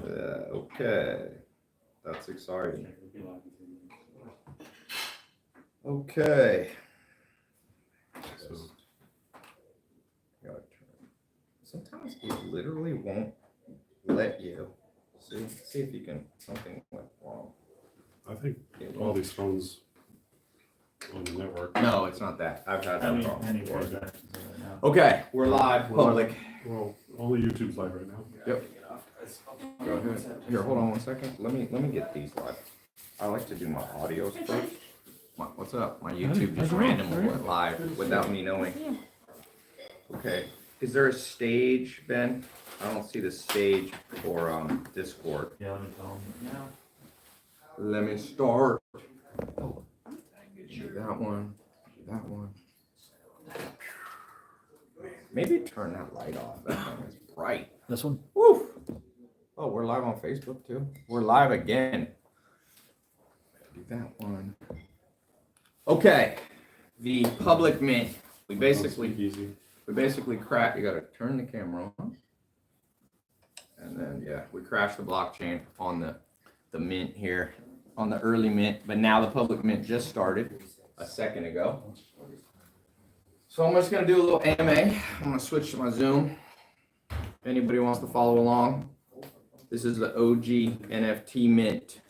Okay. That's exciting. Okay. Sometimes it literally won't let you. See if you can, something went wrong. I think all these phones on the network. No, it's not that. I've had that problem before. Okay. Okay, we're live, public. Well, only YouTube's live right now. Yep. Go ahead. Here, hold on one second. Let me get these live. I like to do my audios first. What's up? My YouTube just randomly went live without me knowing. Okay. Is there a stage, Ben? I don't see the stage for Discord. Yeah, let me tell them now. Let me start. Do that one. Do that one. Maybe turn that light off. That thing is bright. This one? Woo! Oh, we're live on Facebook too. We're live again. Do that one. Okay. The public mint. We basically crack. You gotta turn the camera on. And then yeah, we crashed the blockchain on the mint here, on the early mint, but now the public mint just started a second ago. So I'm just gonna do a little AMA. I'm gonna switch to my Zoom. If anybody wants to follow along, this is the OG NFT mint.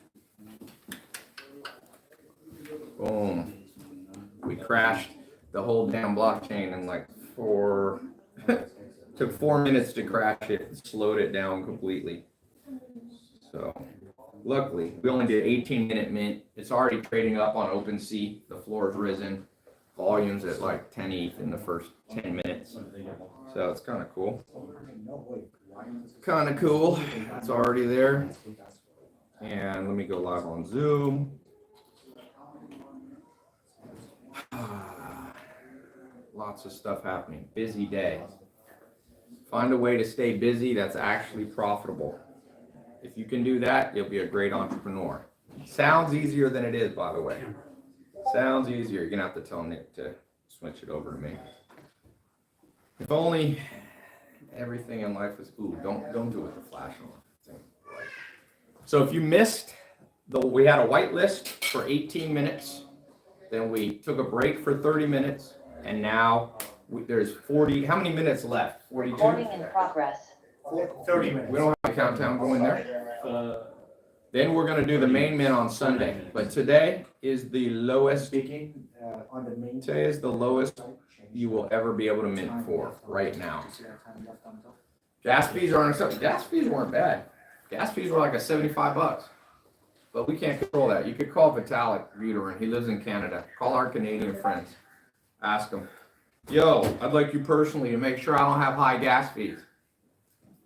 Boom. We crashed the whole damn blockchain in like took 4 minutes to crash it and slowed it down completely. So luckily, we only did 18-minute mint. It's already trading up on OpenSea. The floor's risen. Volume's at like 10 ETH in the first 10 minutes. So it's kind of cool. Kind of cool. It's already there. And let me go live on Zoom. Lots of stuff happening. Busy day. Find a way to stay busy that's actually profitable. If you can do that, you'll be a great entrepreneur. Sounds easier than it is, by the way. Sounds easier. You're gonna have to tell Nick to switch it over to me. If only everything in life is cool. Don't do it with the flash on. So if you missed, we had a whitelist for 18 minutes. Then we took a break for 30 minutes. And now there's 40. How many minutes left? 42? Recording in progress. 30 minutes. We don't have a countdown going there. Then we're going to do the main mint on Sunday. But today is the lowest. Today is the lowest you will ever be able to mint for right now. Gas fees aren't accepted. Gas fees weren't bad. Gas fees were like $75. But we can't control that. You could call Vitalik Buterin. He lives in Canada. Call our Canadian friends. Ask him. Yo, I'd like you personally to make sure I don't have high gas fees.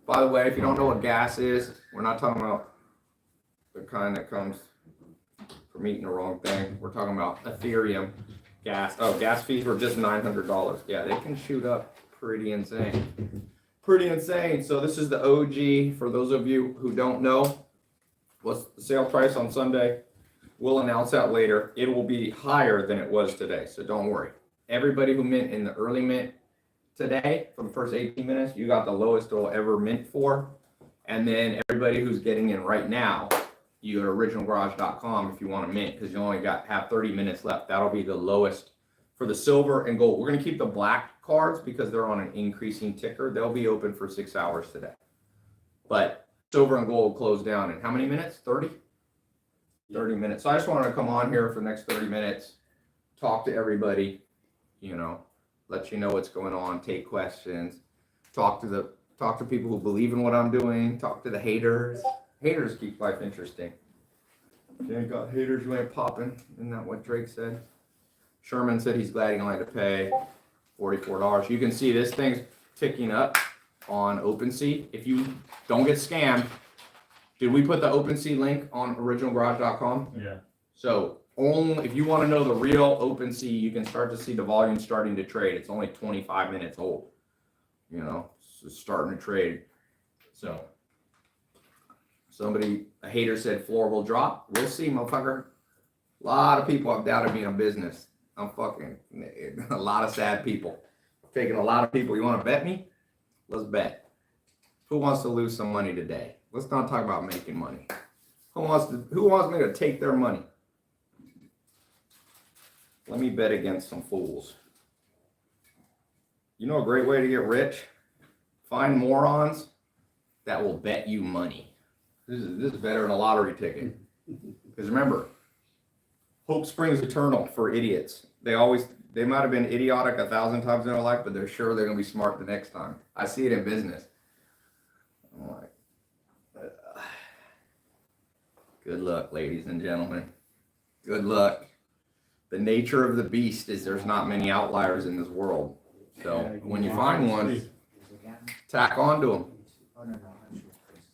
By the way, if you don't know what gas is, we're not talking about the kind that comes from eating the wrong thing. We're talking about Ethereum gas. Oh, gas fees were just $900. Yeah, they can shoot up pretty insane. Pretty insane. So this is the OG. For those of you who don't know, what's the sale price on Sunday? We'll announce that later. It will be higher than it was today, so don't worry. Everybody who mint in the early mint today, for the first 18 minutes, you got the lowest it'll ever mint for. And then everybody who's getting in right now, you go to originalgarage.com if you want to mint, because you only have 30 minutes left. That'll be the lowest for the silver and gold. We're going to keep the black cards because they're on an increasing ticker. They'll be open for 6 hours today. But silver and gold close down in how many minutes? 30? 30 minutes. So I just wanted to come on here for the next 30 minutes, talk to everybody, let you know what's going on, take questions, talk to people who believe in what I'm doing, talk to the haters. Haters keep life interesting. You ain't got haters, you ain't popping. Isn't that what Drake said? Sherman said he's glad he only had to pay $44. You can see this thing's ticking up on OpenSea. If you don't get scammed, did we put the OpenSea link on originalgarage.com? Yeah. So only if you want to know the real OpenSea, you can start to see the volume starting to trade. It's only 25 minutes old. It's starting to trade. So a hater said floor will drop. We'll see, motherfucker. A lot of people have doubted me in business. I'm fucking a lot of sad people. Taking a lot of people. You want to bet me? Let's bet. Who wants to lose some money today? Let's not talk about making money. Who wants me to take their money? Let me bet against some fools. You know a great way to get rich? Find morons that will bet you money. This is better than a lottery ticket. Because remember, hope springs eternal for idiots. They might have been idiotic 1,000 times in their life, but they're sure they're going to be smart the next time. I see it in business. I'm like, good luck, ladies and gentlemen. Good luck. The nature of the beast is there's not many outliers in this world. So when you find one, tack onto them.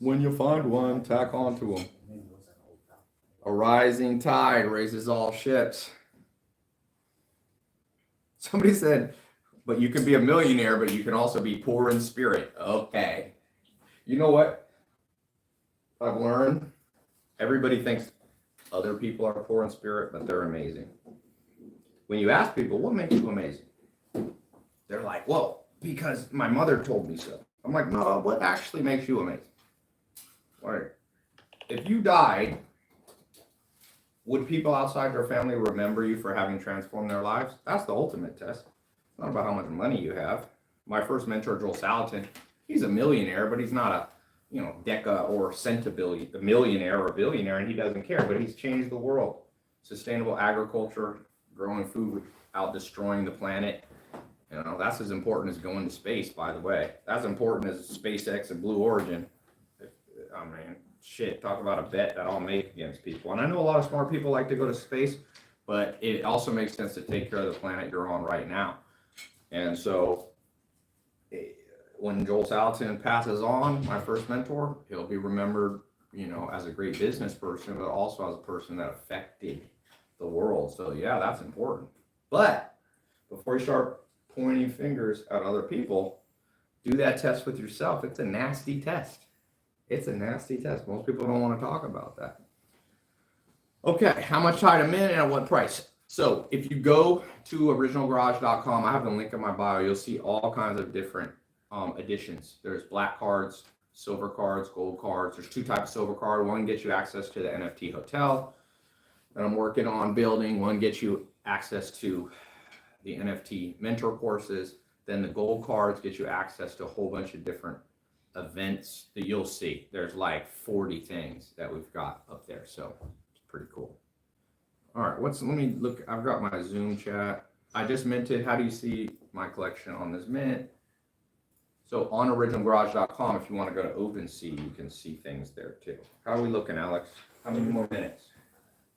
When you find one, tack onto them. A rising tide raises all ships. Somebody said, but you can be a millionaire, but you can also be poor in spirit. Okay. You know what I've learned? Everybody thinks other people are poor in spirit, but they're amazing. When you ask people, what makes you amazing? They're like, well, because my mother told me so. I'm like, no, what actually makes you amazing? Like, if you died, would people outside your family remember you for having transformed their lives? That's the ultimate test. It's not about how much money you have. My first mentor, Joel Salatin, he's a millionaire, but he's not a, deca or a millionaire or a billionaire, and he doesn't care, but he's changed the world. Sustainable agriculture, growing food without destroying the planet. That's as important as going to space, by the way. That's important as SpaceX and Blue Origin. I mean, shit, talk about a bet that I'll make against people. And I know a lot of smart people like to go to space, but it also makes sense to take care of the planet you're on right now. And so when Joel Salatin passes on, my first mentor, he'll be remembered, as a great business person, but also as a person that affected the world. So yeah, that's important. But before you start pointing fingers at other people, do that test with yourself. It's a nasty test. It's a nasty test. Most people don't want to talk about that. Okay, how much time a minute and at what price? So if you go to originalgarage.com, I have the link in my bio. You'll see all kinds of different editions. There's black cards, silver cards, gold cards. There's 2 types of silver card. One gets you access to the NFT hotel that I'm working on building. One gets you access to the NFT mentor courses. Then the gold cards get you access to a whole bunch of different events that you'll see. There's like 40 things that we've got up there. So it's pretty cool. All right, let me look. I've got my Zoom chat. I just minted. How do you see my collection on this mint? So on originalgarage.com, if you want to go to OpenSea, you can see things there too. How are we looking, Alex? How many more minutes?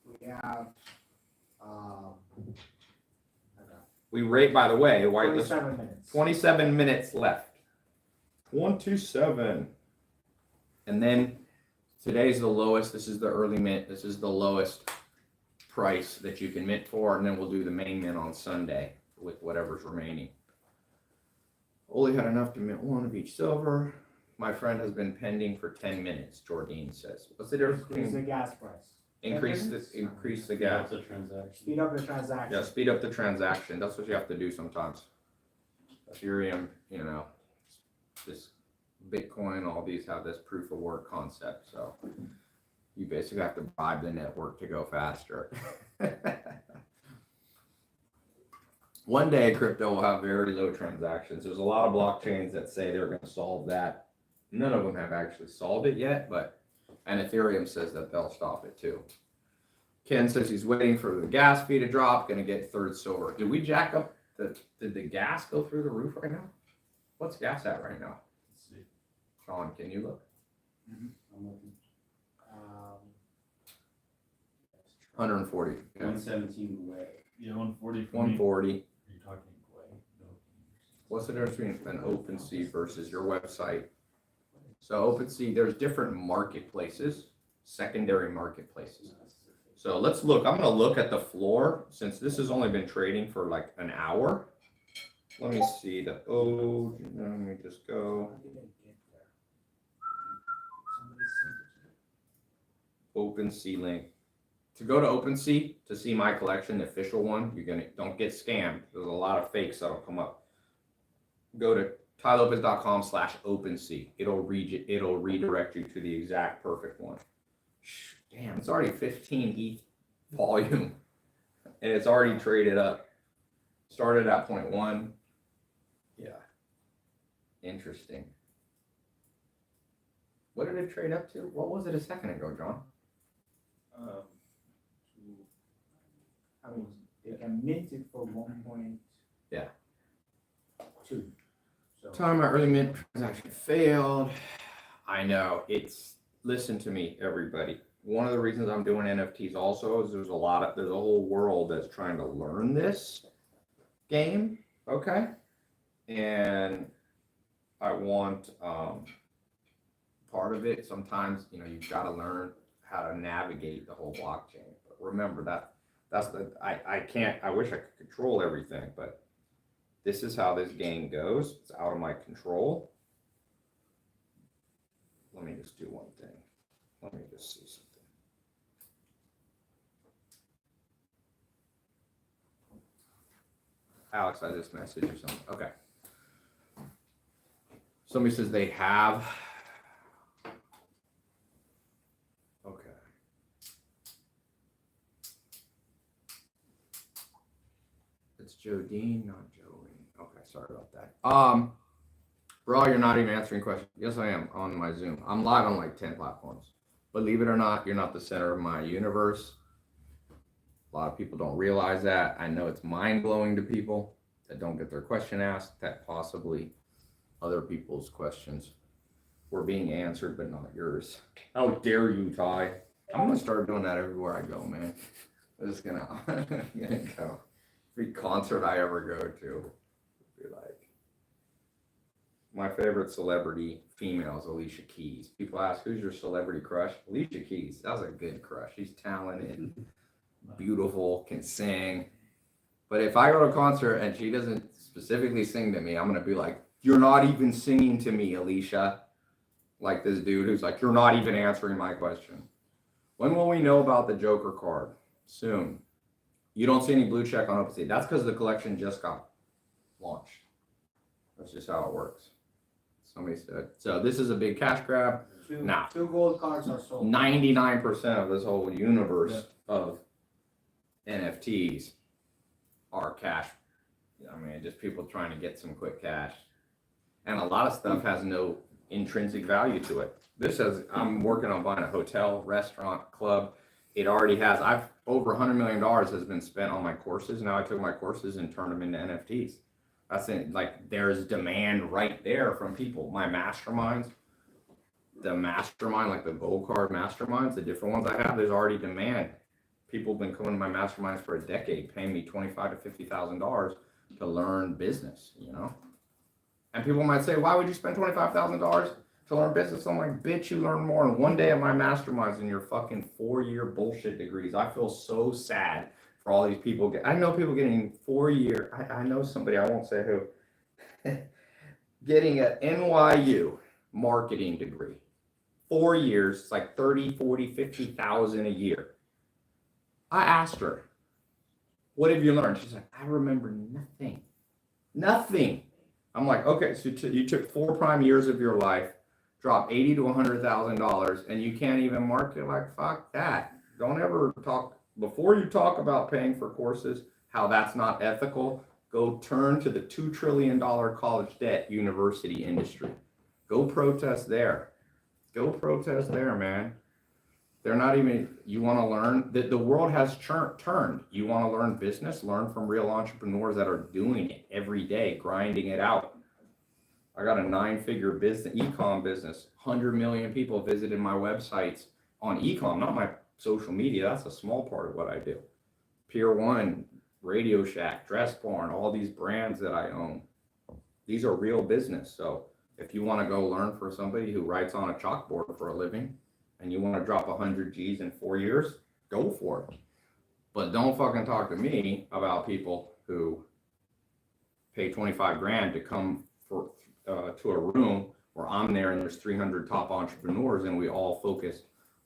We have, We rate, by the way, 27 minutes. 27 minutes left. 27. And then today's the lowest. This is the early mint. This is the lowest price that you can mint for. And then we'll do the main mint on Sunday with whatever's remaining. Only had enough to mint 1 of each silver. My friend has been pending for 10 minutes, Jordine says. What's the difference Increase the between gas price. increase the gas? That's a transaction. Speed up the transaction. Yeah, speed up the transaction. That's what you have to do sometimes. Ethereum, this Bitcoin, all these have this proof of work concept. So you basically have to bribe the network to go faster. One day crypto will have very low transactions. There's a lot of blockchains that say they're going to solve that. None of them have actually solved it yet, and Ethereum says that they'll stop it too. Ken says he's waiting for the gas fee to drop, going to get third silver. Did we jack up did the gas go through the roof right now? What's gas at right now? Let's see. Sean, can you look? I'm looking. 140. Yeah. 117 away. Yeah, 140. 140. You're talking away. No. What's the difference between an OpenSea versus your website? So OpenSea, there's different marketplaces, secondary marketplaces. So let's look. I'm going to look at the floor since this has only been trading for like an hour. Let me see the let me just go. OpenSea link. To go to OpenSea to see my collection, the official one, don't get scammed. There's a lot of fakes that'll come up. Go to tylopez.com/OpenSea. It'll redirect you to the exact perfect one. Damn, it's already 15 ETH volume, and it's already traded up. Started at 0.1. Yeah. Interesting. What did it trade up to? What was it a second ago, John? I mean, they can mint it for 1.2. Yeah. So Time my early mint transaction failed. I know. Listen to me, everybody. One of the reasons I'm doing NFTs also is there's a whole world that's trying to learn this game. Okay. And I want part of it. Sometimes, you've got to learn how to navigate the whole blockchain. But remember I wish I could control everything, but this is how this game goes. It's out of my control. Let me just do one thing. Let me just see something. Alex, I just messaged you something. Okay. Somebody says they have. Okay. It's Jodine, not Joey. Okay, sorry about that. Bro, you're not even answering questions. Yes, I am on my Zoom. I'm live on like 10 platforms. Believe it or not, you're not the center of my universe. A lot of people don't realize that. I know it's mind-blowing to people that don't get their question asked, that possibly other people's questions were being answered, but not yours. How dare you, Ty? I'm gonna start doing that everywhere I go, man. I'm just gonna go. Every concert I ever go to, be like, my favorite celebrity female is Alicia Keys. People ask, who's your celebrity crush? Alicia Keys. That was a good crush. She's talented, beautiful, can sing. But if I go to a concert and she doesn't specifically sing to me, I'm going to be like, you're not even singing to me, Alicia. Like this dude who's like, you're not even answering my question. When will we know about the Joker card? Soon. You don't see any blue check on OpenSea. That's because the collection just got launched. That's just how it works. Somebody said. So this is a big cash grab. Two gold cards are sold. 99% of this whole universe of NFTs are cash. I mean, just people trying to get some quick cash. And a lot of stuff has no intrinsic value to it. I'm working on buying a hotel, restaurant, club. It already has, over $100 million has been spent on my courses. Now I took my courses and turned them into NFTs. That's it. Like, there's demand right there from people. My masterminds, like the gold card masterminds, the different ones I have, there's already demand. People have been coming to my masterminds for a decade, paying me $25,000 to $50,000 to learn business, And people might say, why would you spend $25,000 to learn business? I'm like, bitch, you learn more in one day of my masterminds than your fucking 4-year bullshit degrees. I feel so sad for all these people. I know people getting 4-year, I know somebody, I won't say who, getting an NYU marketing degree. 4 years, it's like 30, 40, 50,000 a year. I asked her, what have you learned? She's like, I remember nothing. Nothing. I'm like, okay, so you took 4 prime years of your life, dropped $80,000 to $100,000, and you can't even market. Like, fuck that. Don't ever talk, before you talk about paying for courses, how that's not ethical, go turn to the $2 trillion college debt university industry. Go protest there. Go protest there, man. They're not even, you want to learn, the world has turned. You want to learn business, learn from real entrepreneurs that are doing it every day, grinding it out. I got a 9-figure business, e-com business. 100 million people visited my websites on e-com, not my social media. That's a small part of what I do. Pier 1, Radio Shack, Dress Barn, all these brands that I own. These are real business. So if you want to go learn for somebody who writes on a chalkboard for a living, and you want to drop 100 G's in 4 years, go for it. But don't fucking talk to me about people who pay 25 grand to come to a room where I'm there and there's 300 top entrepreneurs and we all focus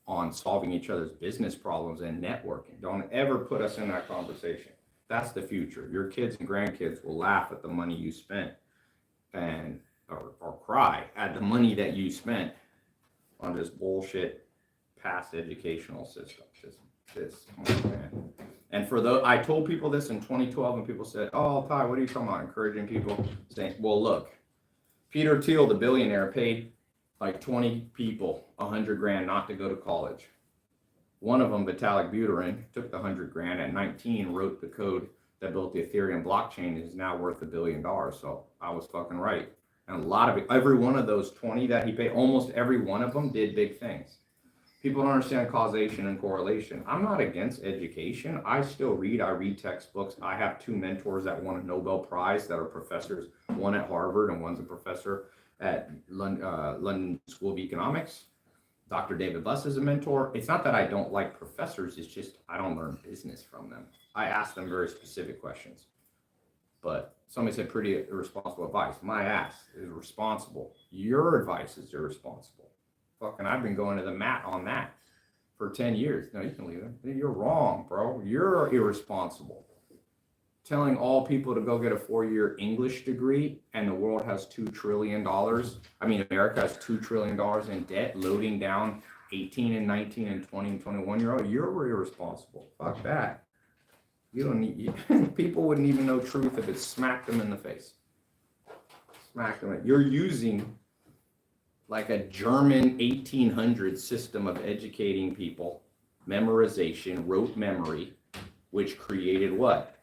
on solving each other's business problems and networking. Don't ever put us in that conversation. That's the future. Your kids and grandkids will laugh at the money you spent and or cry at the money that you spent on this bullshit past educational system. Come on, man. And for those, I told people this in 2012, and people said, "Oh, Ty, what are you talking about? Encouraging people?" Saying, "Well, look, Peter Thiel, the billionaire, paid like 20 people $100,000 not to go to college. One of them, Vitalik Buterin, took the $100,000 at 19, wrote the code that built the Ethereum blockchain, and is now worth $1 billion. So I was fucking right. And a lot of it, every one of those 20 that he paid, almost every one of them did big things. People don't understand causation and correlation. I'm not against education. I still read. I read textbooks. I have 2 mentors that won a Nobel Prize that are professors, one at Harvard and one's a professor at London School of Economics. Dr. David Buss is a mentor. It's not that I don't like professors. It's just I don't learn business from them. I ask them very specific questions. But somebody said pretty irresponsible advice. My ass is responsible. Your advice is irresponsible. Fucking, I've been going to the mat on that for 10 years. No, you can leave it. You're wrong, bro. You're irresponsible. Telling all people to go get a 4-year English degree and the world has $2 trillion. I mean, America has $2 trillion in debt, loading down 18 and 19 and 20 and 21-year-old. You're irresponsible. Fuck that. You don't need, people wouldn't even know truth if it smacked them in the face. Smacked them. You're using like a German 1800 system of educating people, memorization, rote memory, which created what?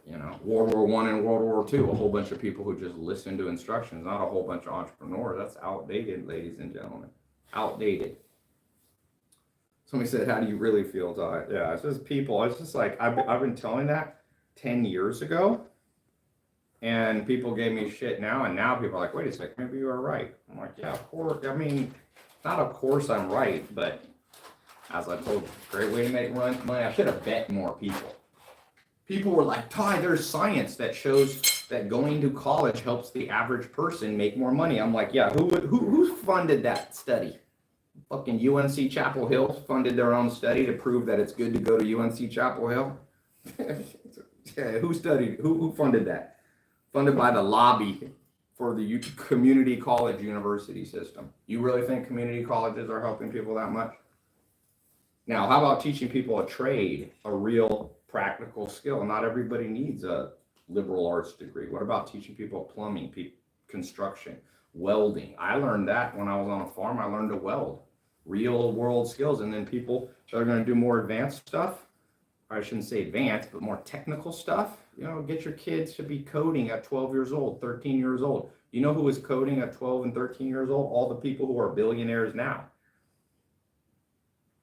You know, World War I and World War II, a whole bunch of people who just listened to instructions, not a whole bunch of entrepreneurs. That's outdated, ladies and gentlemen. Outdated. Somebody said, "How do you really feel, Ty?" Yeah, it's just people. It's just like, I've been telling that 10 years ago, and people gave me shit now, and now people are like, "Wait a second, maybe you are right." I'm like, yeah, of course. I mean, not of course I'm right, but as I told you, great way to make money. I should have bet more people. People were like, "Ty, there's science that shows that going to college helps the average person make more money." I'm like, yeah, who funded that study? Fucking UNC Chapel Hill funded their own study to prove that it's good to go to UNC Chapel Hill. Yeah, who funded that? Funded by the lobby for the community college university system. You really think community colleges are helping people that much? Now, how about teaching people a trade, a real practical skill? Not everybody needs a liberal arts degree. What about teaching people plumbing, construction, welding? I learned that when I was on a farm. I learned to weld, real world skills. And then people that are going to do more advanced stuff, or I shouldn't say advanced, but more technical stuff, you know, get your kids to be coding at 12 years old, 13 years old. You know who was coding at 12 and 13 years old? All the people who are billionaires now.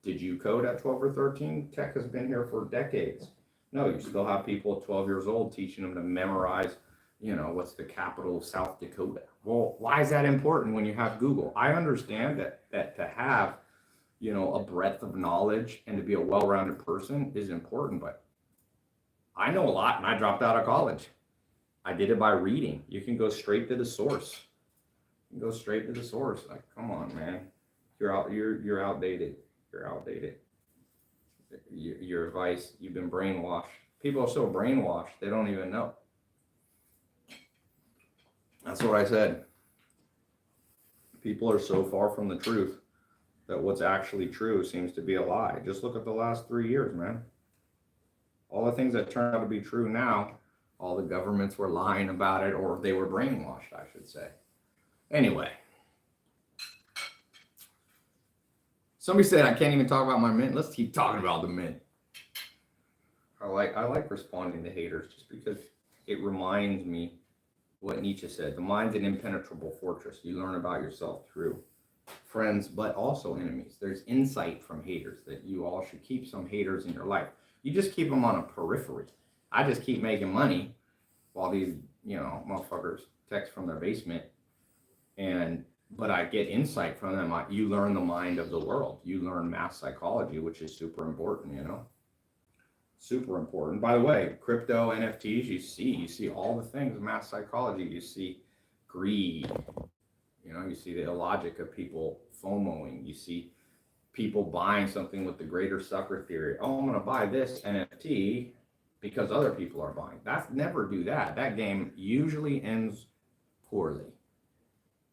Did you code at 12 or 13? Tech has been here for decades. No, you still have people at 12 years old teaching them to memorize, you know, what's the capital of South Dakota? Well, why is that important when you have Google? I understand that to have, you know, a breadth of knowledge and to be a well-rounded person is important, but I know a lot and I dropped out of college. I did it by reading. You can go straight to the source. You can go straight to the source. Like, come on, man. You're outdated. You're outdated. Your advice, you've been brainwashed. People are so brainwashed, they don't even know. That's what I said. People are so far from the truth that what's actually true seems to be a lie. Just look at the last 3 years, man. All the things that turn out to be true now, all the governments were lying about it, or they were brainwashed, I should say. Anyway. Somebody said I can't even talk about my mint. Let's keep talking about the mint. I like responding to haters just because it reminds me what Nietzsche said. The mind's an impenetrable fortress. You learn about yourself through friends, but also enemies. There's insight from haters that you all should keep some haters in your life. You just keep them on a periphery. I just keep making money while these, you know, motherfuckers text from their basement, but I get insight from them. You learn the mind of the world. You learn mass psychology, which is super important, you know? Super important. By the way, crypto, NFTs, you see all the things, mass psychology. You see greed. You know, you see the illogic of people FOMOing. You see people buying something with the greater sucker theory. Oh, I'm going to buy this NFT because other people are buying. Never do that. That game usually ends poorly.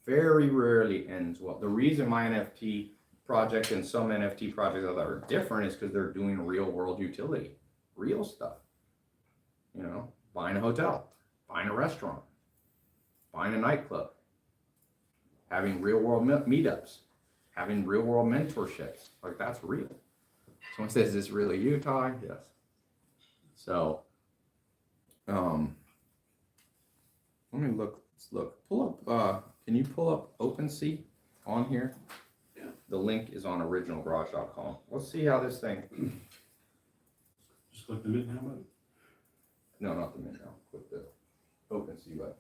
Very rarely ends well. The reason my NFT project and some NFT projects that are different is because they're doing real world utility, real stuff. You know, buying a hotel, buying a restaurant, buying a nightclub, having real world meetups, having real world mentorships. Like, that's real. Someone says, is this really you, Ty? Yes. So, let me look. Let's look. Pull up. Can you pull up OpenSea on here? Yeah. The link is on originalgarage.com. Let's see how this thing. Just click the mint now button. No, not the mint now. Click the OpenSea button.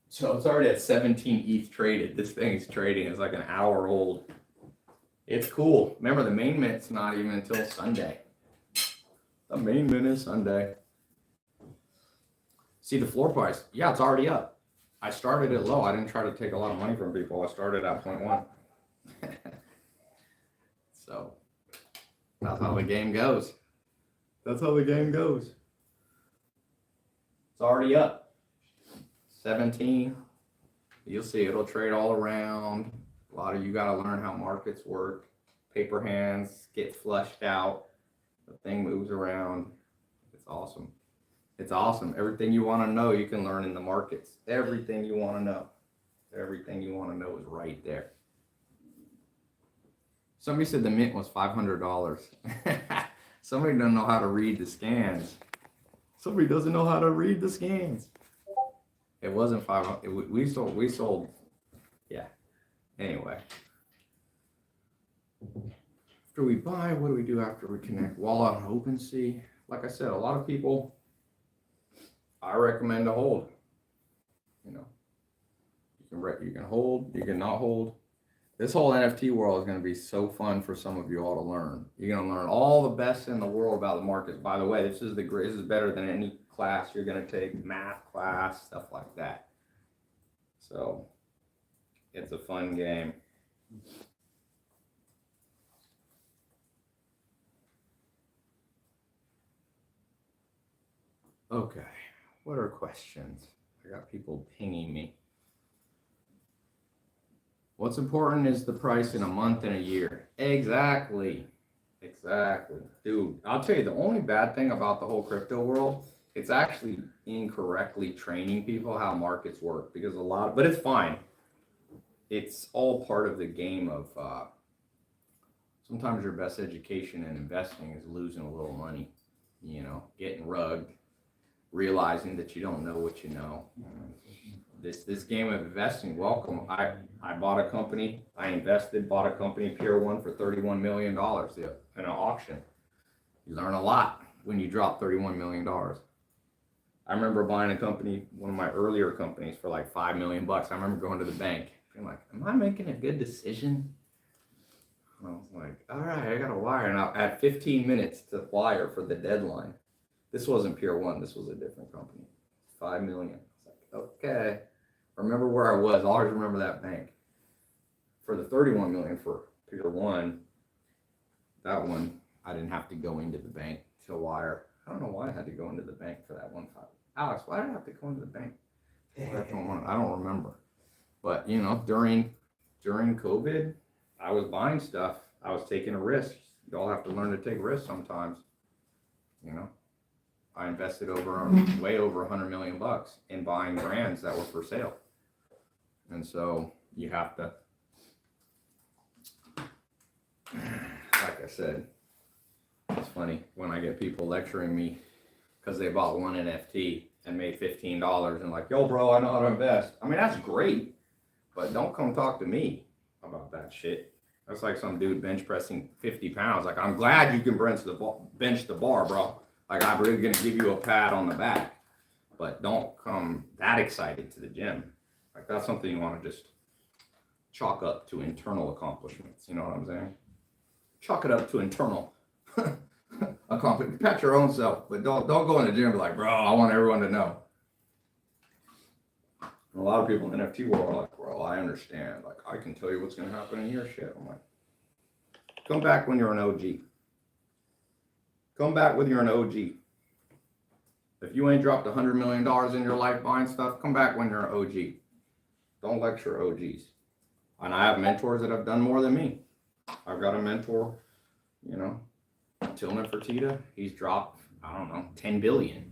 So it's already at 17 ETH traded. This thing is trading. It's like an hour old. It's cool. Remember, the main mint's not even until Sunday. The main mint is Sunday. See the floor price? Yeah, it's already up. I started it low. I didn't try to take a lot of money from people. I started at 0.1. So that's how the game goes. That's how the game goes. It's already up. 17. You'll see it'll trade all around. A lot of you got to learn how markets work. Paper hands get flushed out. The thing moves around. It's awesome. It's awesome. Everything you want to know, you can learn in the markets. Everything you want to know. Everything you want to know is right there. Somebody said the mint was $500. Somebody doesn't know how to read the scans. Somebody doesn't know how to read the scans. It wasn't 500. We sold. Yeah. Anyway. After we buy, what do we do after we connect? Wallet on OpenSea. Like I said, a lot of people, I recommend to hold. You know, you can hold, you can not hold. This whole NFT world is going to be so fun for some of you all to learn. You're going to learn all the best in the world about the markets. By the way, this is better than any class you're going to take, math class, stuff like that. So it's a fun game. Okay, what are questions? I got people pinging me. What's important is the price in a month and a year. Exactly. Dude, I'll tell you, the only bad thing about the whole crypto world, it's actually incorrectly training people how markets work, because but it's fine. It's all part of the game of, sometimes your best education in investing is losing a little money, you know, getting rugged, realizing that you don't know what you know. This game of investing, welcome. I bought a company, bought a company, Pier 1, for $31 million in an auction. You learn a lot when you drop $31 million. I remember buying a company, one of my earlier companies, for like $5 million. I remember going to the bank and like, am I making a good decision? And I was like, all right, I got a wire. And I had 15 minutes to wire for the deadline. This wasn't Pier 1, this was a different company. $5 million. I was like, okay. Remember where I was. I always remember that bank. For the $31 million for Pier 1, that one, I didn't have to go into the bank to wire. I don't know why I had to go into the bank for that one. Alex, why did I have to go into the bank? I don't remember. But, you know, during COVID, I was buying stuff. I was taking a risk. You all have to learn to take risks sometimes. You know, I invested way over $100 million in buying brands that were for sale. And so you have to, like I said, it's funny when I get people lecturing me because they bought one NFT and made $15 and like, yo, bro, I know how to invest. I mean, that's great, but don't come talk to me about that shit. That's like some dude bench pressing 50 pounds. Like, I'm glad you can bench the bar, bro. Like, I'm really gonna give you a pat on the back, but don't come that excited to the gym. Like, that's something you want to just chalk up to internal accomplishments. You know what I'm saying? Chalk it up to internal accomplishments. Pat your own self, but don't go in the gym and be like, bro, I want everyone to know. And a lot of people in the NFT world are like, well, I understand. Like, I can tell you what's going to happen in your shit. I'm like, come back when you're an OG. Come back when you're an OG. If you ain't dropped $100 million in your life buying stuff, come back when you're an OG. Don't lecture OGs. And I have mentors that have done more than me. I've got a mentor, you know, Tillman Fertitta. He's dropped, I don't know, 10 billion.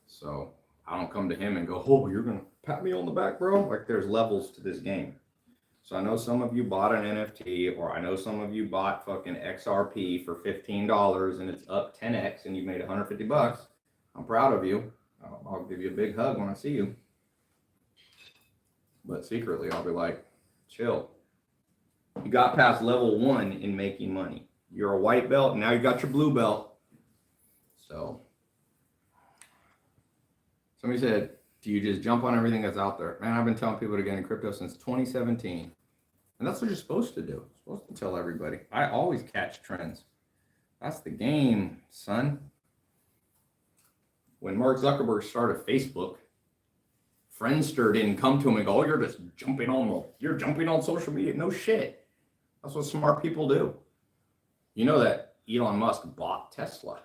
So I don't come to him and go, oh, you're going to pat me on the back, bro. Like, there's levels to this game. So I know some of you bought an NFT, or I know some of you bought fucking XRP for $15 and it's up 10x and you made 150 bucks. I'm proud of you. I'll give you a big hug when I see you. But secretly, I'll be like, chill. You got past level 1 in making money. You're a white belt, now you got your blue belt. So somebody said, do you just jump on everything that's out there? Man, I've been telling people to get in crypto since 2017. And that's what you're supposed to do. You're supposed to tell everybody. I always catch trends. That's the game, son. When Mark Zuckerberg started Facebook, Friendster didn't come to him and go, oh, you're jumping on social media. No shit. That's what smart people do. You know that Elon Musk bought Tesla.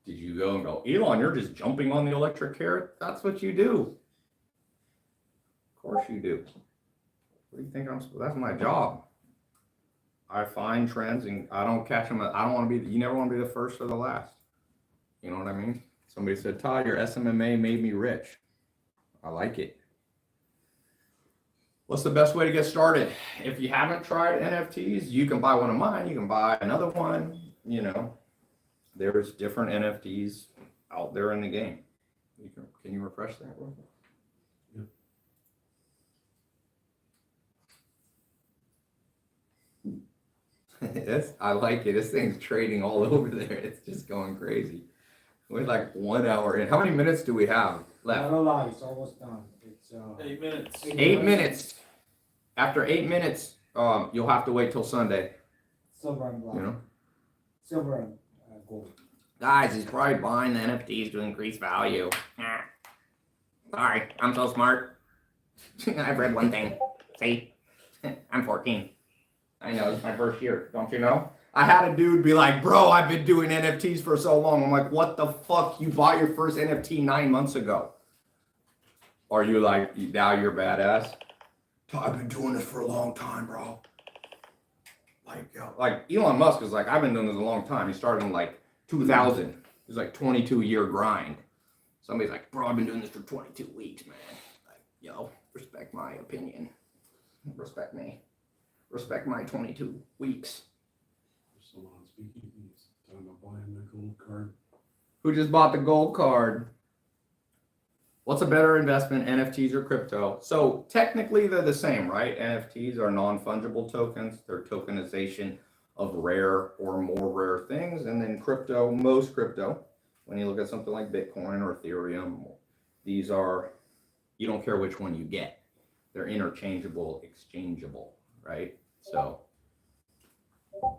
Did you go and go, Elon, you're just jumping on the electric carrot? That's what you do. Of course you do. What do you think that's my job. I find trends and I don't catch them. I don't want to be, you never want to be the first or the last. You know what I mean? Somebody said, Todd, your SMMA made me rich. I like it. What's the best way to get started? If you haven't tried NFTs, you can buy one of mine. You can buy another one. You know, there's different NFTs out there in the game. Can you refresh that real quick? I like it. This thing's trading all over there. It's just going crazy. We're like 1 hour in. How many minutes do we have left? No lie, it's almost done. It's 8 minutes. 8 minutes. After 8 minutes, you'll have to wait till Sunday. silver and black. You know, Silver and gold. guys, he's probably buying the NFTs to increase value. Sorry, I'm so smart. I've read one thing. See, I'm 14. I know, it's my first year. Don't you know? I had a dude be like, bro, I've been doing NFTs for so long. I'm like, what the fuck? You bought your first NFT 9 months ago. Are you like, now you're badass? I've been doing this for a long time, bro. Like Elon Musk is like, I've been doing this a long time. He started in like 2000. It was like 22-year grind. Somebody's like, bro, I've been doing this for 22 weeks, man. Like, yo, respect my opinion. Respect me. Respect my 22 weeks. Someone speaking, he's talking about buying the gold card. Who just bought the gold card? What's a better investment, NFTs or crypto? So technically they're the same, right? NFTs are non-fungible tokens. They're tokenization of rare or more rare things. And then crypto, most crypto, when you look at something like Bitcoin or Ethereum, these are, you don't care which one you get. They're interchangeable, exchangeable, right? So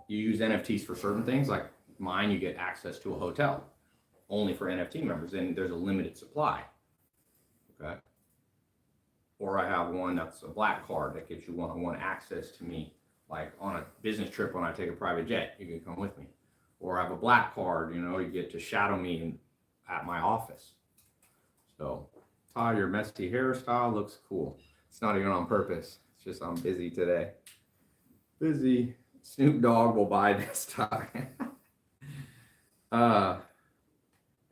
you use NFTs for certain things, like mine, you get access to a hotel only for NFT members, and there's a limited supply. Okay. Or I have one that's a black card that gives you one-on-one access to me, like on a business trip when I take a private jet, you can come with me. Or I have a black card, you know, you get to shadow me at my office. So, Ty, your messy hairstyle looks cool. It's not even on purpose. It's just I'm busy today. Busy. Snoop Dogg will buy this tie.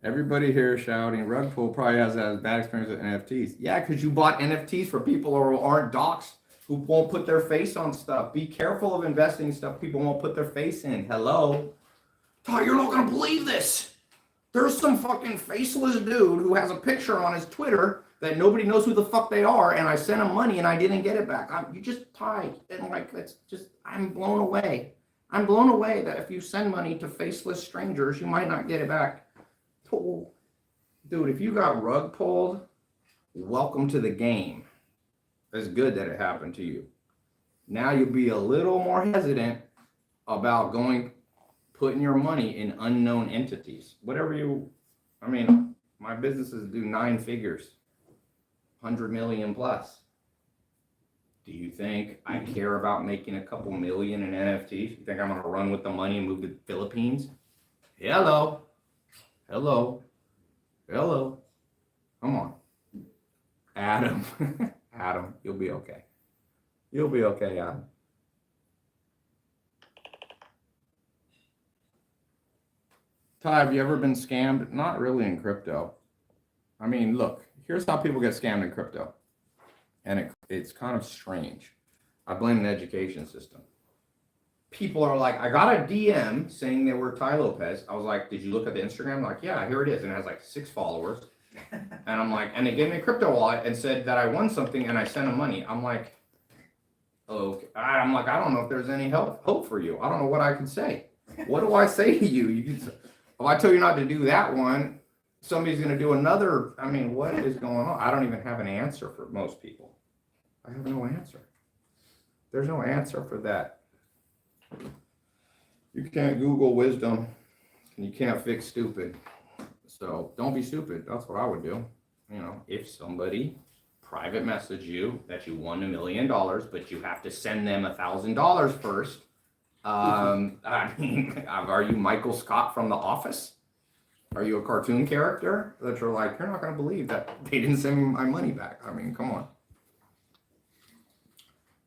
Everybody here is shouting, rug pull probably has a bad experience with NFTs. Yeah, because you bought NFTs for people who aren't docs, who won't put their face on stuff. Be careful of investing in stuff people won't put their face in. Hello? Ty, you're not going to believe this. There's some fucking faceless dude who has a picture on his Twitter that nobody knows who the fuck they are, and I sent him money and I didn't get it back. You just Ty, and like, it's just, I'm blown away. I'm blown away that if you send money to faceless strangers, you might not get it back. Oh, dude, if you got rug pulled, welcome to the game. It's good that it happened to you. Now you'll be a little more hesitant about putting your money in unknown entities. Whatever my businesses do 9 figures, 100 million plus. Do you think I care about making a couple million in NFTs? You think I'm gonna run with the money and move to the Philippines? Hello. Hello. Hello. Come on. Adam. Adam, you'll be okay. You'll be okay, Adam. Ty, have you ever been scammed? Not really in crypto. I mean, look, here's how people get scammed in crypto. And it's kind of strange. I blame the education system. People are like, I got a DM saying they were Ty Lopez. I was like, did you look at the Instagram? Like, yeah, here it is. And it has like 6 followers. And I'm like, and they gave me a crypto wallet and said that I won something and I sent them money. I'm like, okay. I'm like, I don't know if there's any hope for you. I don't know what I can say. What do I say to you? If I tell you not to do that one, somebody's going to do another. I mean, what is going on? I don't even have an answer for most people. I have no answer. There's no answer for that. You can't Google wisdom and you can't fix stupid. So don't be stupid. That's what I would do. You know, if somebody private message you that you won $1 million, but you have to send them $1,000 first. I mean, are you Michael Scott from The Office? Are you a cartoon character that you're like, you're not going to believe that they didn't send me my money back? I mean, come on.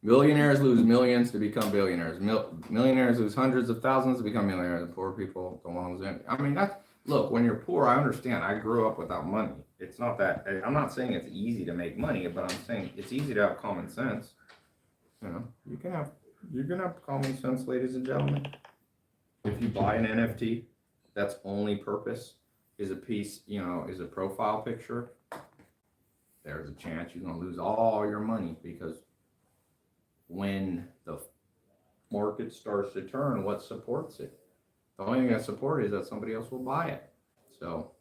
Millionaires lose millions to become billionaires. Millionaires lose hundreds of thousands to become millionaires. And poor people don't want to lose anything. I mean, look, when you're poor, I understand. I grew up without money. It's not that, I'm not saying it's easy to make money, but I'm saying it's easy to have common sense. You know, you can have common sense, ladies and gentlemen. If you buy an NFT, that's only purpose is a piece, you know, is a profile picture, there's a chance you're going to lose all your money, because when the market starts to turn, what supports it? The only thing that supports it is that somebody else will buy it. So,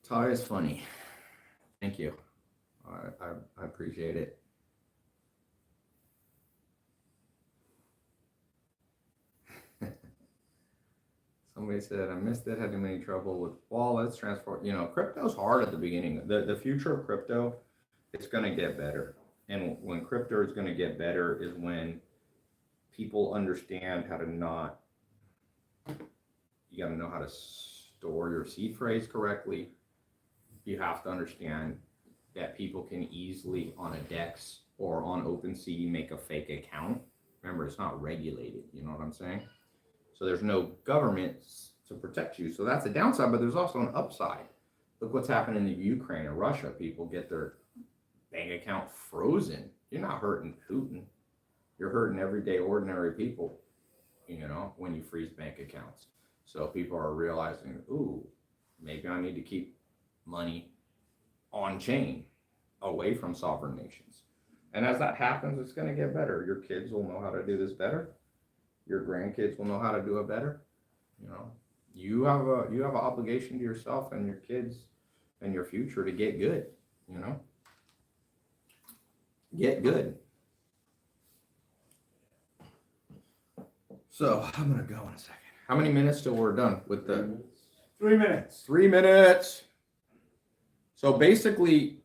Ty is funny. Thank you. I appreciate it. Somebody said, I missed it, had too many trouble with wallets, transfer. You know, crypto's hard at the beginning. The future of crypto, it's going to get better. And when crypto is going to get better is when people understand how to not, you got to know how to store your seed phrase correctly. You have to understand that people can easily on a DEX or on OpenSea make a fake account. Remember, it's not regulated. You know what I'm saying? So there's no government to protect you. So that's a downside, but there's also an upside. Look what's happened in the Ukraine and Russia. People get their bank account frozen. You're not hurting Putin. You're hurting everyday ordinary people, you know, when you freeze bank accounts. So people are realizing, ooh, maybe I need to keep money on chain away from sovereign nations. And as that happens, it's going to get better. Your kids will know how to do this better. Your grandkids will know how to do it better. You know, you have an obligation to yourself and your kids and your future to get good, you know. Get good. So I'm gonna go in a second. How many minutes till we're done with the 3 minutes? 3 minutes. So basically,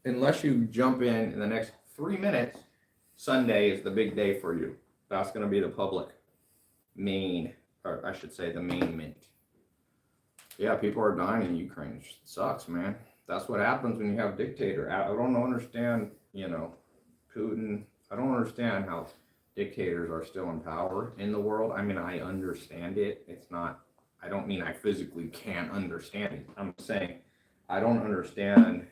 unless you jump in the next 3 minutes, Sunday is the big day for you. That's gonna be the public main, or I should say the main mint. Yeah, people are dying in Ukraine. It sucks, man. That's what happens when you have a dictator. I don't understand, you know, Putin. I don't understand how dictators are still in power in the world. I mean, I understand it. It's not, I don't mean I physically can't understand it. I'm saying I don't understand,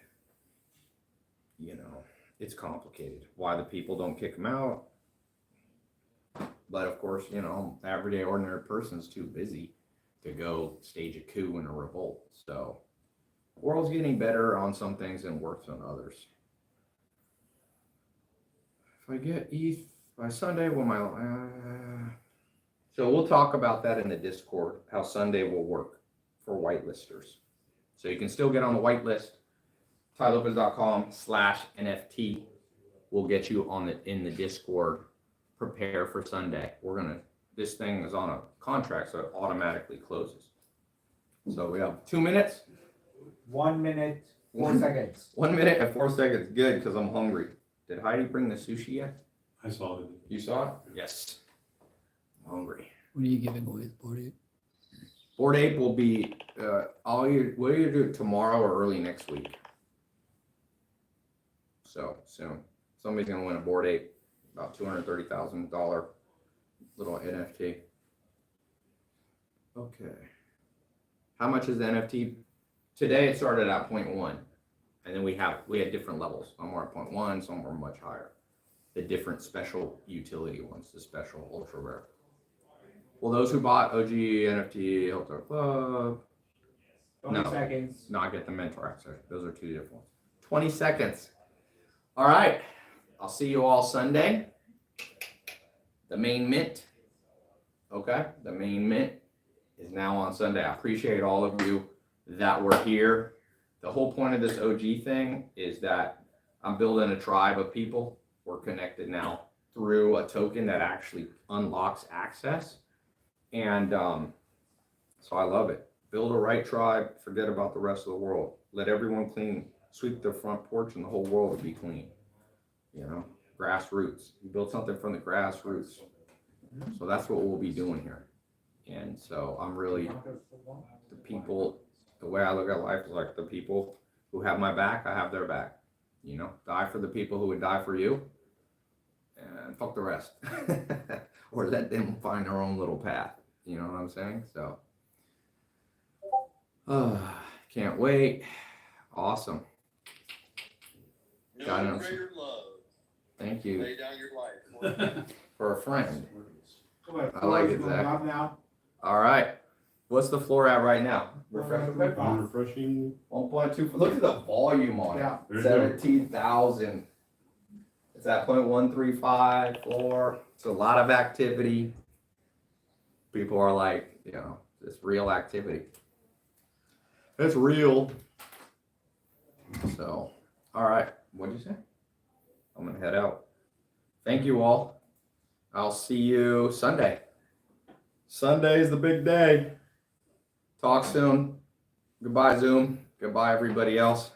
you know, it's complicated. Why the people don't kick them out. But of course, you know, everyday ordinary person's too busy to go stage a coup and a revolt. So the world's getting better on some things and worse on others. If I get ETH by Sunday, will my so we'll talk about that in the Discord, how Sunday will work for whitelisters. So you can still get on the whitelist. tylopez.com/NFT will get you on in the Discord. Prepare for Sunday. This thing is on a contract, so it automatically closes. So we have 2 minutes. 1 minute 4 seconds. 1 minute and 4 seconds. Good, because I'm hungry. Did Heidi bring the sushi yet? I saw it. You saw it? Yes. I'm hungry. What are you giving away with Board Ape? Board Ape will be, we'll either do it tomorrow or early next week. So, soon. Somebody's gonna win a Board Ape, about $230,000 little NFT. Okay. How much is the NFT? Today it started at 0.1. And then we had different levels. Some were at 0.1, some were much higher. The different special utility ones, the special ultra rare. Well, those who bought OG NFT helped our club. 20 No. seconds. Not get the mentor access. Those are two different ones. 20 seconds. All right. I'll see you all Sunday. The main mint. Okay. The main mint is now on Sunday. I appreciate all of you that were here. The whole point of this OG thing is that I'm building a tribe of people. We're connected now through a token that actually unlocks access. And so I love it. Build a right tribe, forget about the rest of the world. Let everyone clean, sweep their front porch and the whole world will be clean. You know, grassroots. You build something from the grassroots. So that's what we'll be doing here. And so I'm really, the people, the way I look at life is like the people who have my back, I have their back. You know, die for the people who would die for you and fuck the rest. Or let them find their own little path. You know what I'm saying? So, can't wait. Awesome. Got No it. greater love. Thank you Lay down your life. for a friend. I like it, Zach. Now. All right. What's the floor at right now? Refresh. Refreshing. 1.2. Look at the volume on Yeah. it. 17,000. It's at 0.135 floor. It's a lot of activity. People are like, you know, it's real activity. It's real. So, all right. What'd you say? I'm going to head out. Thank you all. I'll see you Sunday. Sunday is the big day. Talk soon. Goodbye, Zoom. Goodbye, everybody else.